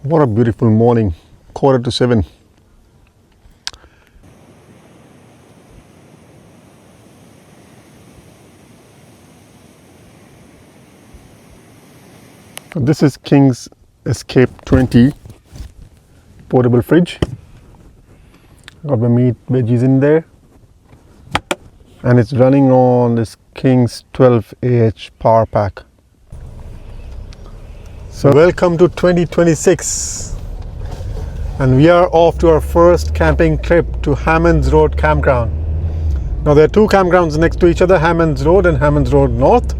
What a beautiful morning, 6:45. This is King's Escape 20 portable fridge. Got the meat, veggies in there. And it's running on this King's 12AH power pack. So welcome to 2026. And we are off to our first camping trip to Hammond Road Campground. Now there are two campgrounds next to each other, Hammond Road and Hammond Road North.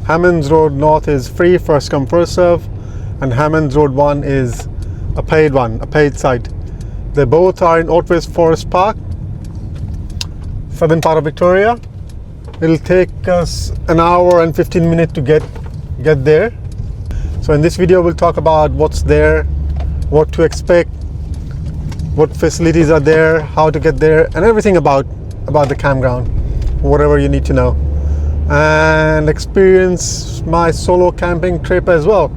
Hammond Road North is free, first come first serve, and Hammond Road 1 is a paid site. They both are in Otway Forest Park, southern part of Victoria. It'll take us an hour and 15 minutes to get there. So in this video we'll talk about what's there, what to expect, what facilities are there, how to get there, and everything about the campground, whatever you need to know, and experience my solo camping trip as well.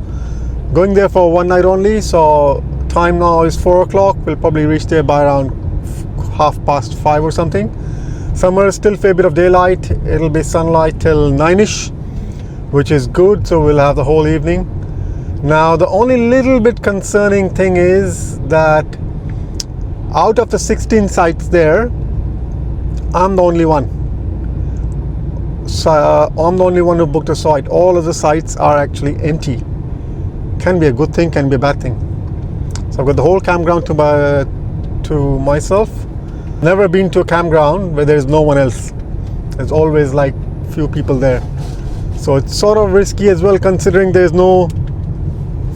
Going there for one night only, so time now is 4 o'clock. We'll probably reach there by around 5:30 or something. Summer is still fair bit of daylight. It'll be sunlight till 9ish, which is good, so we'll have the whole evening. Now the only little bit concerning thing is that out of the 16 sites there, I'm the only one. So I'm the only one who booked a site. All of the sites are actually empty. Can be a good thing, can be a bad thing. So I've got the whole campground to myself. Never been to a campground where there's no one else. There's always like few people there. So it's sort of risky as well, considering there's no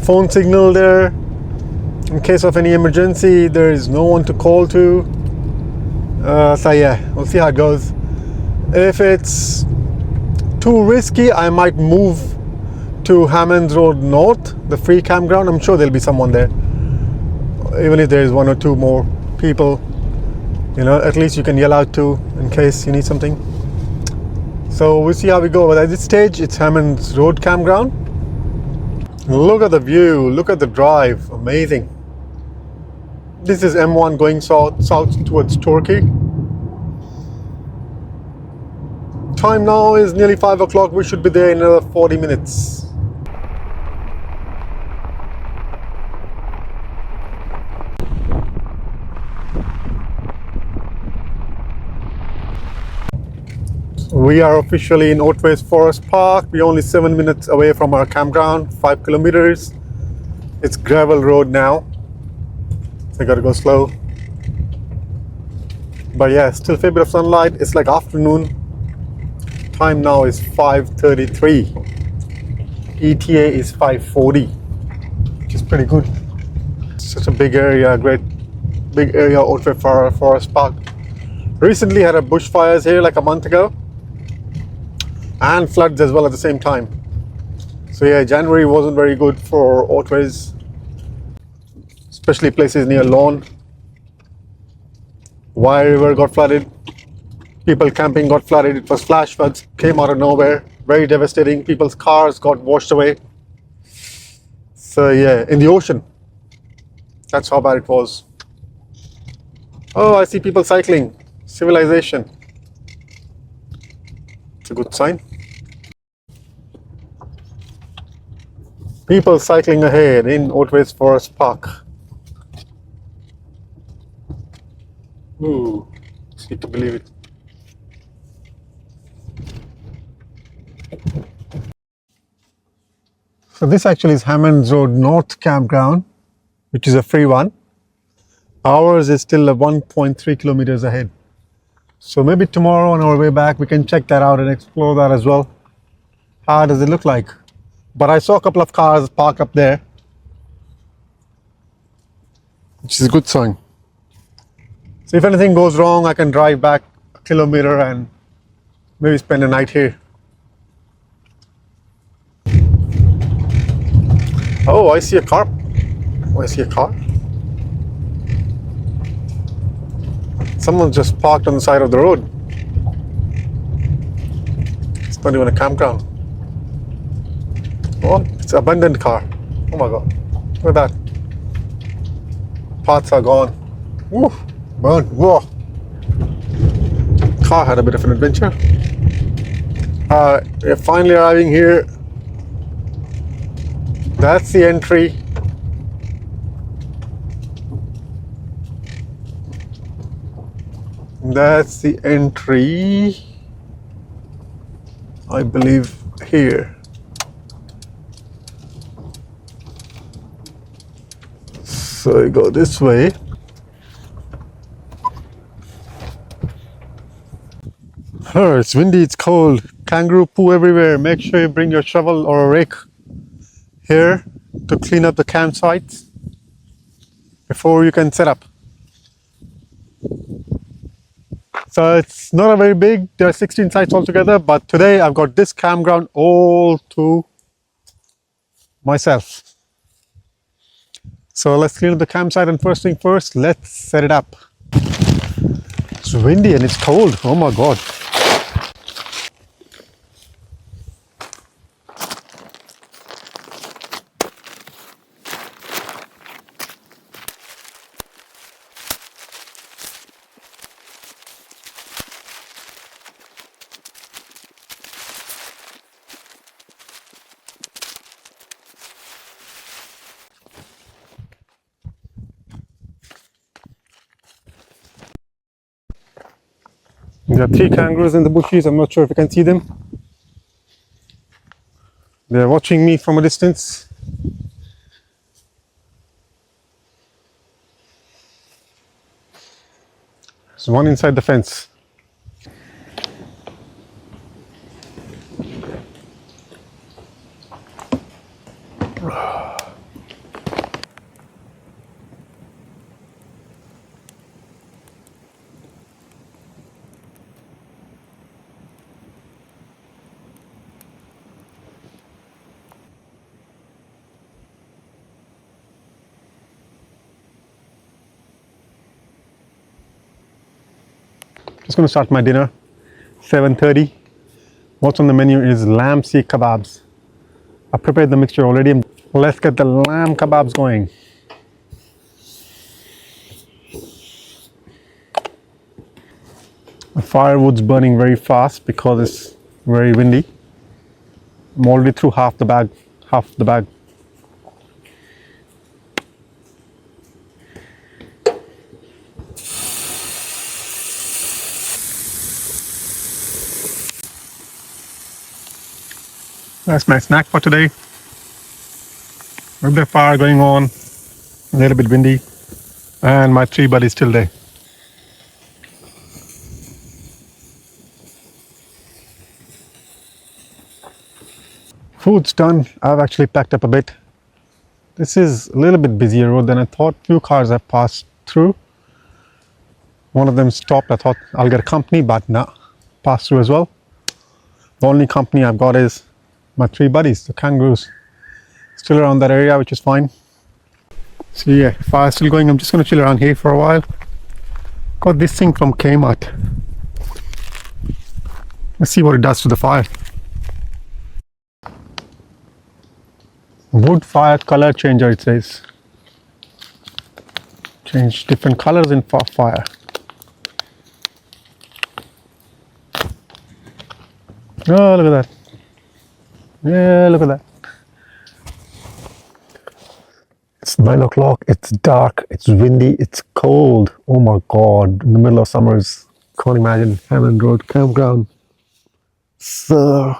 phone signal there. In case of any emergency, there is no one to call to. So yeah, we'll see how it goes. If it's too risky, I might move to Hammond Road North, the free campground. I'm sure there'll be someone there. Even if there's one or two more people, you know, at least you can yell out to in case you need something. So we'll see how we go. But at this stage, it's Hammond Road Campground. Look at the view, look at the drive, amazing. This is M1 going south towards Torquay. Time now is nearly 5 o'clock. We should be there in another 40 minutes. We are officially in Otway Forest Park. We're only 7 minutes away from our campground, 5 kilometers. It's gravel road now, so I gotta go slow. But yeah, still a fair bit of sunlight. It's like afternoon. Time now is 5:33. ETA is 5:40, which is pretty good. Such a big area, big area, Otway Forest Park. Recently had a bushfires here like a month ago, and floods as well at the same time. So yeah, January wasn't very good for Otways, especially places near Lawn. Wye River got flooded. People camping got flooded. It was flash floods, came out of nowhere, very devastating. People's cars got washed away. So yeah, in the ocean. That's how bad it was. Oh, I see people cycling. Civilization. It's a good sign. People cycling ahead in Otway Forest Park. Ooh, it's need to believe it. So this actually is Hammond Road North Campground, which is a free one. Ours is still 1.3 kilometers ahead. So maybe tomorrow on our way back, we can check that out and explore that as well. How does it look like? But I saw a couple of cars parked up there, which is a good sign. So if anything goes wrong, I can drive back a kilometer and maybe spend a night here. Oh, I see a car. Oh, I see a car. Someone just parked on the side of the road. It's not even a campground. Oh, it's an abandoned car. Oh my God, look at that. paths are gone. Woo, burn, whoa. Car had a bit of an adventure. We're finally arriving here. That's the entry. That's the entry, I believe, here. So you go this way. Oh, it's windy, it's cold. Kangaroo poo everywhere. Make sure you bring your shovel or a rake here to clean up the campsites before you can set up. So it's not a very big, there are 16 sites altogether, but today I've got this campground all to myself. So let's clean up the campsite, and first thing first, let's set it up. It's windy and it's cold, oh my god. There are 3 kangaroos in the bushes. I'm not sure if you can see them. They're watching me from a distance. There's one inside the fence. Just going to start my dinner, 7:30. What's on the menu is lamb seekh kebabs. I prepared the mixture already. Let's get the lamb kebabs going. The firewood's burning very fast because it's very windy. I'm already through half the bag. That's my snack for today. With the fire going on, a little bit windy, and my tree bud is still there. Food's done. I've actually packed up a bit. This is a little bit busier road than I thought. Few cars have passed through. One of them stopped. I thought I'll get a company, but nah, passed through as well. The only company I've got is my 3 buddies, the kangaroos, still around that area, which is fine. So yeah, fire's still going. I'm just going to chill around here for a while. Got this thing from Kmart. Let's see what it does to the fire. Wood fire color changer, it says. Change different colors in fire. Oh, look at that. Yeah, look at that. It's 9 o'clock, it's dark, it's windy, it's cold. Oh my god, in the middle of summers. Can't imagine. Hammond Road Campground. So,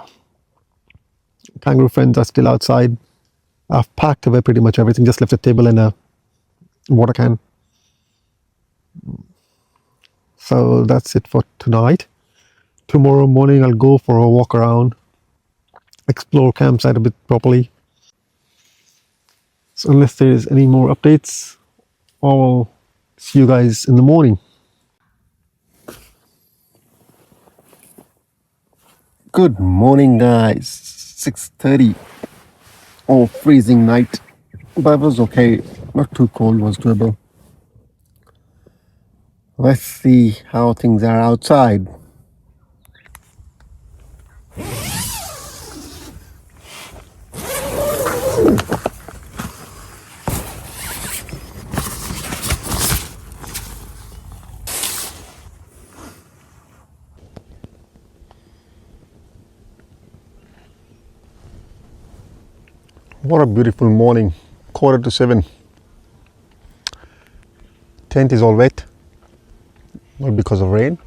kangaroo friends are still outside. I've packed away pretty much everything, just left a table and a water can. So that's it for tonight. Tomorrow morning I'll go for a walk around, explore campsite a bit properly. So unless there is any more updates, I'll see you guys in the morning. Good morning guys, 6:30. Oh, freezing night, but it was okay, not too cold, was doable. Let's see how things are outside. What a beautiful morning, 6:45. Tent is all wet, not because of rain,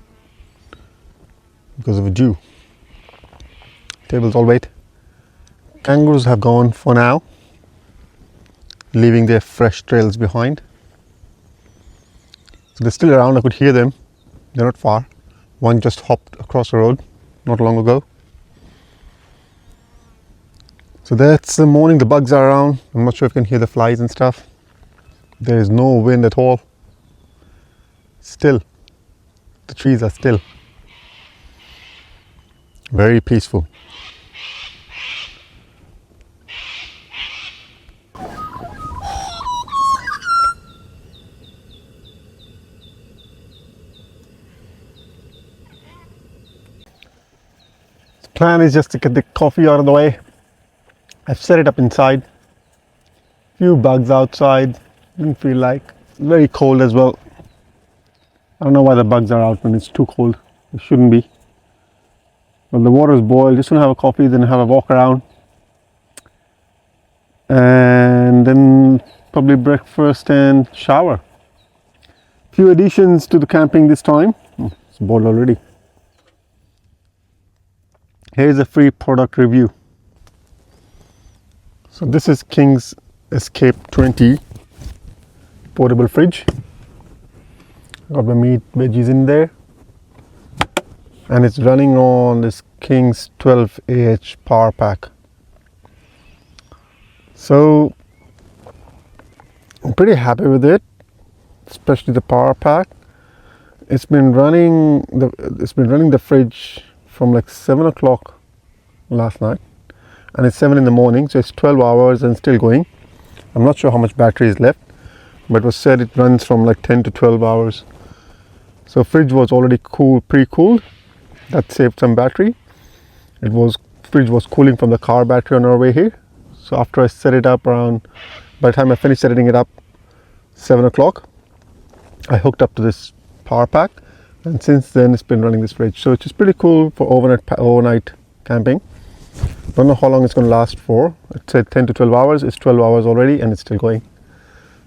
because of a dew. Table's all wet. Kangaroos have gone for now, leaving their fresh trails behind. So they're still around, I could hear them. They're not far. One just hopped across the road not long ago. So that's the morning, the bugs are around. I'm not sure if you can hear the flies and stuff. There is no wind at all. Still, the trees are still. Very peaceful. The plan is just to get the coffee out of the way. I've set it up inside. Few bugs outside. Didn't feel like. It's very cold as well. I don't know why the bugs are out when it's too cold. It shouldn't be. Well, the water is boiled. Just gonna have a coffee, then have a walk around, and then probably breakfast and shower. Few additions to the camping this time. Oh, it's boiled already. Here's a free product review. So this is King's Escape 20 portable fridge. Got the meat, veggies in there, and it's running on this King's 12Ah power pack. So I'm pretty happy with it, especially the power pack. It's been running the fridge from like 7 o'clock last night, and it's 7 in the morning, so it's 12 hours and still going. I'm not sure how much battery is left, but it was said it runs from like 10 to 12 hours. So fridge was already pre-cooled. That saved some battery. Fridge was cooling from the car battery on our way here. So after I set it up by the time I finished setting it up, 7 o'clock, I hooked up to this power pack, and since then it's been running this fridge. So it's just pretty cool for overnight camping. Don't know how long it's going to last for. It said 10 to 12 hours. It's 12 hours already and it's still going.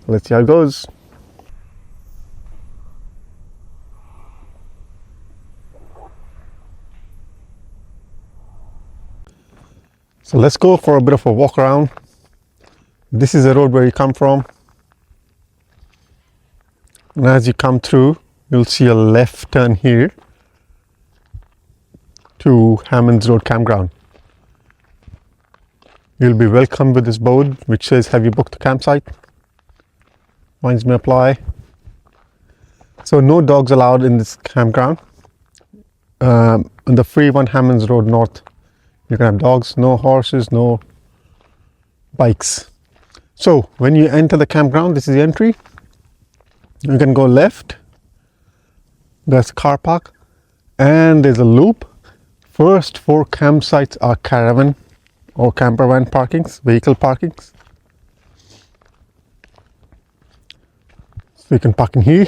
Let's see how it goes. So let's go for a bit of a walk around. This is the road where you come from. And as you come through, you'll see a left turn here to Hammond Road Campground. You'll be welcomed with this board which says, "Have you booked the campsite?" Mines may apply. So no dogs allowed in this campground. On the free one, Hammond Road North, you can have dogs, no horses, no bikes. So when you enter the campground, this is the entry. You can go left. There's a car park and there's a loop. First 4 campsites are caravan or camper van parkings, vehicle parkings. So you can park in here.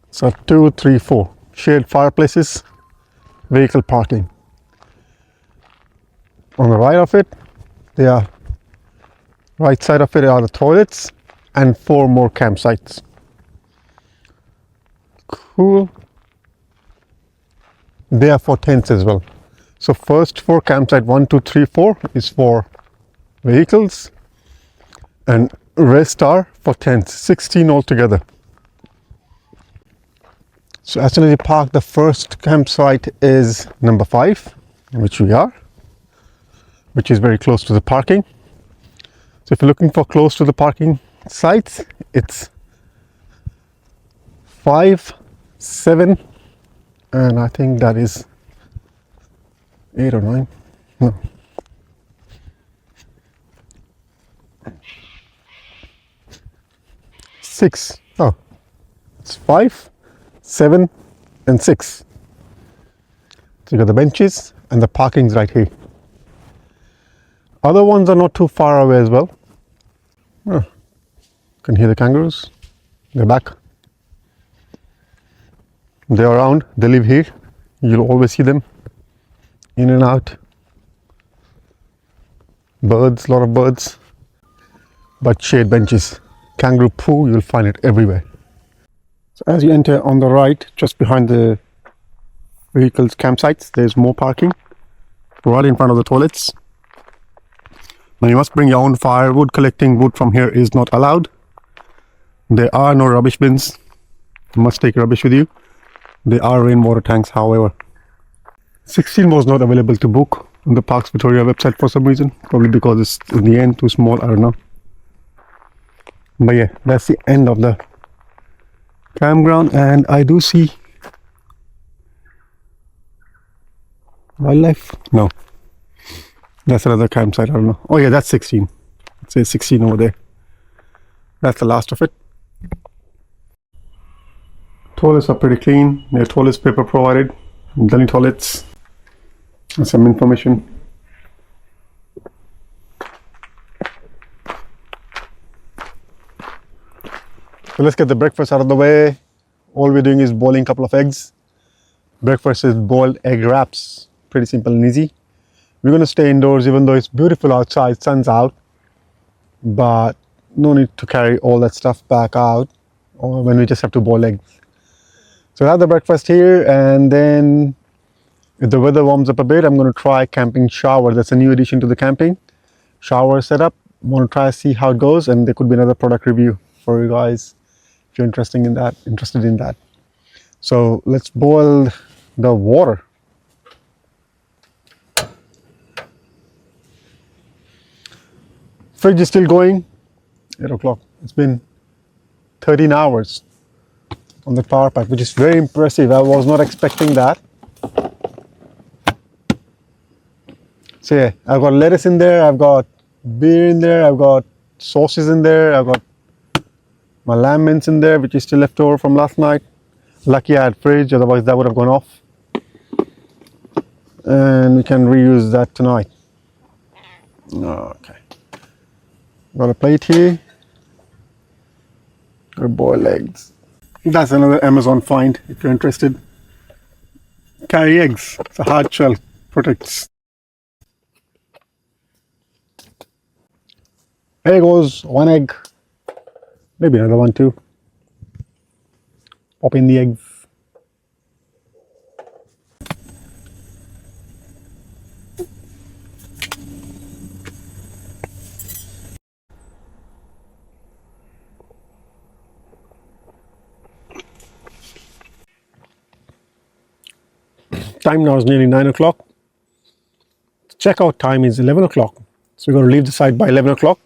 So 2, 3, 4 shared fireplaces, vehicle parking. On the right of it, right side of it are the toilets and 4 more campsites. Cool. They are for tents as well. So first 4 campsite 1, 2, 3, 4 is for vehicles, and rest are for tents. 16 altogether. So as soon as you park, the first campsite is number 5, which we are, which is very close to the parking. So if you're looking for close to the parking sites, it's 5, 7, and I think that is 8 or 9. No. 6. Oh, it's 5, 7, and 6. So you got the benches and the parking's right here. Other ones are not too far away as well. Oh, can hear the kangaroos. They're back. They're around. They live here You'll always see them in and out. Birds, a lot of birds. But shade benches, kangaroo poo, you'll find it everywhere. So as you enter on the right, just behind the vehicles campsites, there's more parking right in front of the toilets. Now you must bring your own firewood. Collecting wood from here is not allowed. There are no rubbish bins. You must take rubbish with you. There are rainwater tanks, however. 16 was not available to book on the Parks Victoria website for some reason. Probably because it's in the end too small, I don't know. But yeah, that's the end of the campground, and I do see wildlife. No, that's another campsite. I don't know. Oh yeah, that's 16. It says 16 over there. That's the last of it. Toilets are pretty clean. There are toilets paper provided. Dunny toilets. And some information. So let's get the breakfast out of the way. All we're doing is boiling a couple of eggs. Breakfast is boiled egg wraps. Pretty simple and easy. We're going to stay indoors even though it's beautiful outside, sun's out. But no need to carry all that stuff back out or when we just have to boil eggs. So I have the breakfast here, and then if the weather warms up a bit, I'm going to try camping shower. That's a new addition to the camping shower setup. I want to try to see how it goes, and there could be another product review for you guys if you're interested in that. So let's boil the water. Fridge is still going. 8 o'clock. It's been 13 hours on the power pack, which is very impressive. I was not expecting that. So yeah, I've got lettuce in there, I've got beer in there, I've got sauces in there, I've got my lamb mince in there, which is still left over from last night. Lucky I had fridge, otherwise that would have gone off. And we can reuse that tonight. Okay. Got a plate here. Got boiled eggs. That's another Amazon find if you're interested. Carry eggs. It's a hard shell. Protects. There goes one egg. Maybe another one too. Pop in the eggs. Time now is nearly 9 o'clock. Checkout time is 11 o'clock. So we're going to leave the site by 11 o'clock.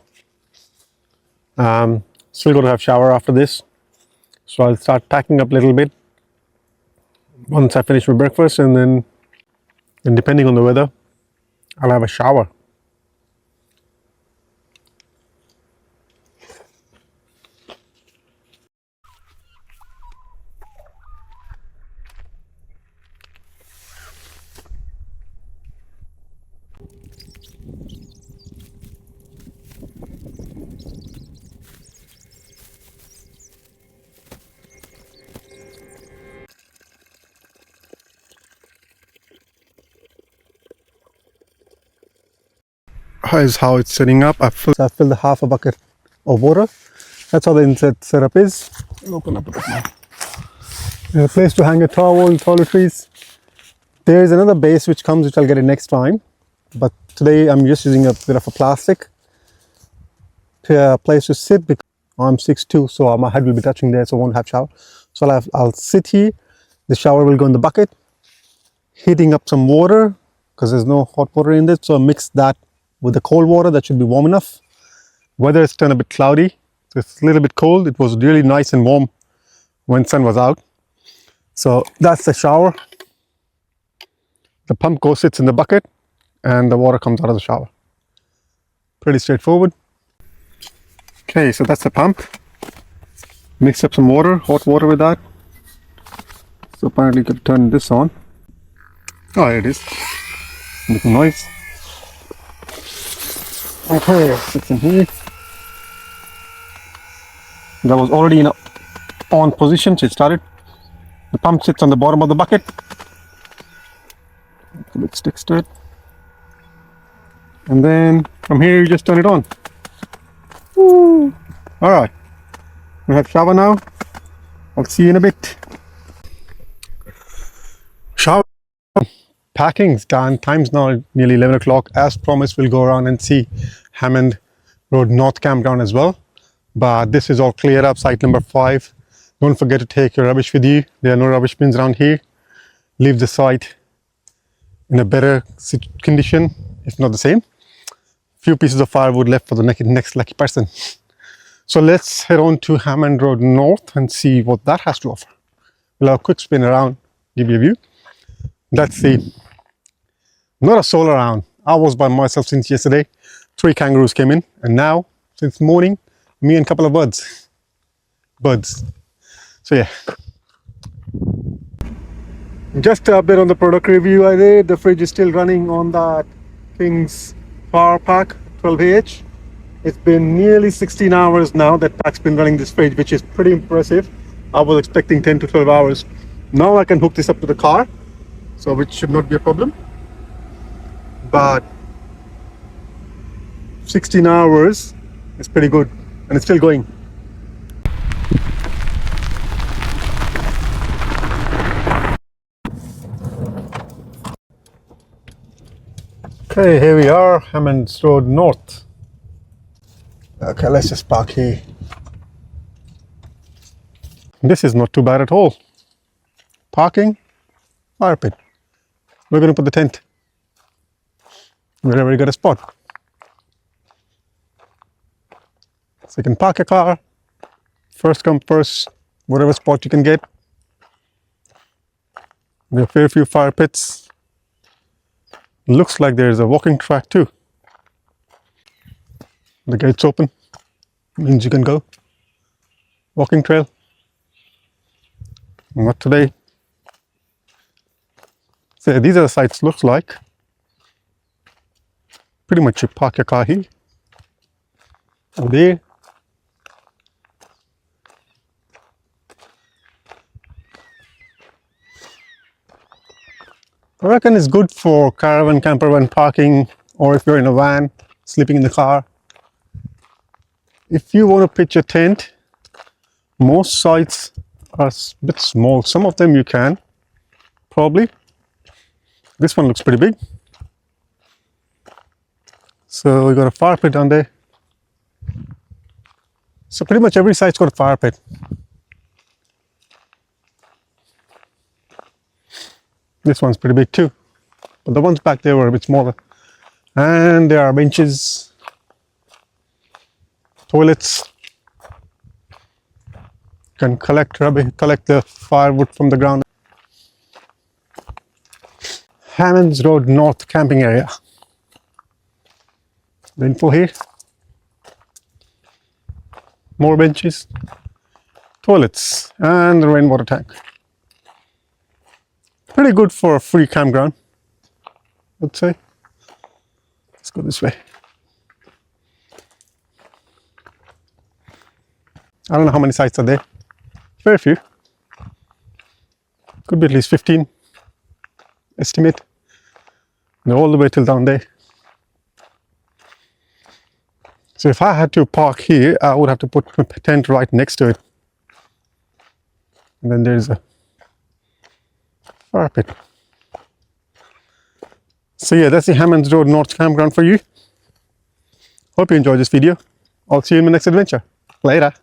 Still going to have shower after this. So I'll start packing up a little bit once I finish my breakfast, and then depending on the weather, I'll have a shower. Is how it's setting up. I've filled the half a bucket of water. That's how the inside setup is. I'll open up a bit now. There's a place to hang a towel, toiletries. There is another base which comes, which I'll get it next time. But today I'm just using a bit of a plastic place to sit because I'm 6'2", so my head will be touching there, so I won't have shower. So I'll sit here. The shower will go in the bucket. Heating up some water because there's no hot water in it, so I mix that with the cold water. That should be warm enough. Weather is turned a bit cloudy, so it's a little bit cold. It was really nice and warm when sun was out. So that's the shower. The pump sits in the bucket and the water comes out of the shower. Pretty straightforward. Okay, so that's the pump. Mix up some water, hot water with that. So apparently you could turn this on. Oh, here it is. Making noise. Okay, sits in here. That was already in on position, so it started. The pump sits on the bottom of the bucket. A bit sticks to it. And then from here you just turn it on. Woo. All right, we have shower now. I'll see you in a bit. Shower. Packing's done. Time's now nearly 11 o'clock. As promised, we'll go around and see Hammond Road North Campground as well. But this is all cleared up, site number 5. Don't forget to take your rubbish with you. There are no rubbish bins around here. Leave the site in a better condition, if not the same. Few pieces of firewood left for the next lucky person. So let's head on to Hammond Road North and see what that has to offer. We'll have a quick spin around, give you a view. Let's see. Not a soul around. I was by myself since yesterday. 3 kangaroos came in, and now, since morning, me and a couple of birds. So yeah. Just a bit on the product review I did. The fridge is still running on that King's Power Pack 12AH. It's been nearly 16 hours now that Pack's been running this fridge, which is pretty impressive. I was expecting 10 to 12 hours. Now I can hook this up to the car, so which should not be a problem. But 16 hours is pretty good, and it's still going. Okay, here we are, Hammond Road North. Okay, let's just park here. This is not too bad at all. Parking, fire pit. We're going to put the tent wherever you get a spot. So you can park a car, first come first, whatever spot you can get. There are a fair few fire pits. Looks like there's a walking track too. The gate's open, means you can go. Walking trail. Not today. So these are the sites looks like. Pretty much you park your car here. And there. I reckon it's good for caravan, camper van parking, or if you're in a van, sleeping in the car. If you want to pitch a tent, most sites are a bit small. Some of them you can, probably. This one looks pretty big. So we got a fire pit down there. So pretty much every site's got a fire pit. This one's pretty big too, but the ones back there were a bit smaller. And there are benches, toilets. You can collect the firewood from the ground. Hammond Road North camping area. The info here. More benches, toilets, and the rainwater tank. Pretty good for a free campground, I'd say. Let's go this way. I don't know how many sites are there. Very few. Could be at least 15. Estimate. They're all the way till down there. So if I had to park here, I would have to put a tent right next to it. And then there's a fire pit. So yeah, that's the Hammond Road North Campground for you. Hope you enjoyed this video. I'll see you in my next adventure. Later.